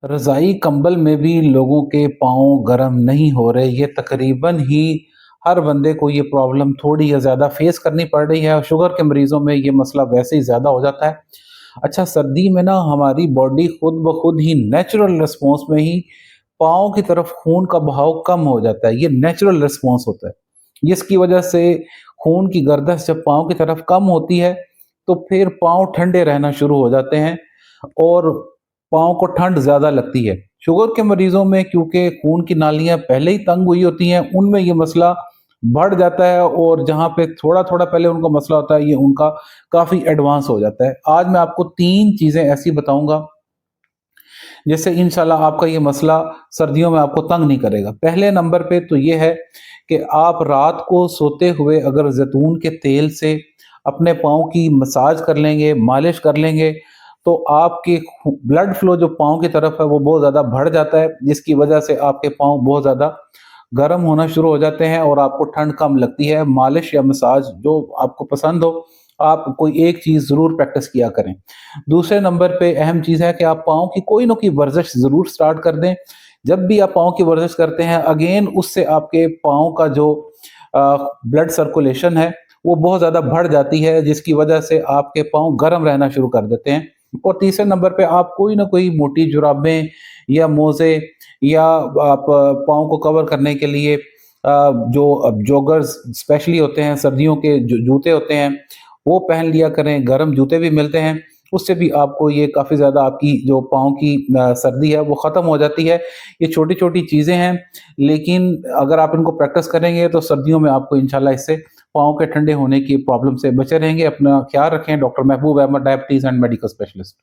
रज़ाई कंबल में भी लोगों के पाँव गर्म नहीं हो रहे, ये तकरीबन ही हर बंदे को ये प्रॉब्लम थोड़ी या ज़्यादा फेस करनी पड़ रही है और शुगर के मरीज़ों में ये मसला वैसे ही ज़्यादा हो जाता है। अच्छा, सर्दी में ना हमारी बॉडी खुद ब खुद ही नेचुरल रिस्पॉन्स में ही पाँव की तरफ खून का बहाव कम हो जाता है, ये नेचुरल रिस्पॉन्स होता है। जिसकी वजह से खून की गर्दश जब पाँव की तरफ कम होती है, तो फिर पाँव ठंडे रहना शुरू हो जाते हैं और पाँव को ठंड ज़्यादा लगती है। शुगर के मरीज़ों में क्योंकि खून की नालियाँ पहले ही तंग हुई होती हैं, उनमें ये मसला बढ़ जाता है और जहाँ पे थोड़ा-थोड़ा पहले उनको मसला होता है, ये उनका काफ़ी एडवांस हो जाता है। आज मैं आपको 3 चीज़ें ऐसी बताऊँगा, जिससे इंशाल्लाह आपका ये मसला सर्दियों में आपको तंग नहीं करेगा। पहले नंबर पे तो ये है कि आप रात को सोते हुए अगर ज़ैतून के तेल से अपने पाँव की मसाज कर लेंगे, मालिश कर लेंगे, तो आपके ब्लड फ्लो जो पाँव की तरफ है वो बहुत ज़्यादा बढ़ जाता है, जिसकी वजह से आपके पाँव बहुत ज़्यादा गर्म होना शुरू हो जाते हैं और आपको ठंड कम लगती है। मालिश या मसाज जो आपको पसंद हो, आप कोई एक चीज़ ज़रूर प्रैक्टिस किया करें। दूसरे नंबर पे अहम चीज़ है कि आप पाँव की कोई न कोई वर्जिश ज़रूर स्टार्ट कर दें। जब भी आप पाँव की वर्जिश करते हैं, अगेन उससे आपके पाँव का जो ब्लड सर्कुलेशन है वो बहुत ज़्यादा बढ़ जाती है, जिसकी वजह से आपके पाँव गर्म रहना शुरू कर देते हैं। और तीसरे नंबर पे आप कोई न कोई मोटी जुराबें या मोज़े या आप पाँव को कवर करने के लिए जो जॉगर्स स्पेशली होते हैं, सर्दियों के जो जूते होते हैं, वो पहन लिया करें। गर्म जूते भी मिलते हैं, उससे भी आपको ये काफ़ी ज़्यादा आपकी जो पाँव की सर्दी है वो ख़त्म हो जाती है। ये छोटी-छोटी चीज़ें हैं, लेकिन अगर आप इनको प्रैक्टिस करेंगे तो सर्दियों में आपको इंशाल्लाह इससे पाँव के ठंडे होने की प्रॉब्लम से बचे रहेंगे। अपना ख्याल रखें। Doctor Mehboob Ahmad, diabetes and medical specialist.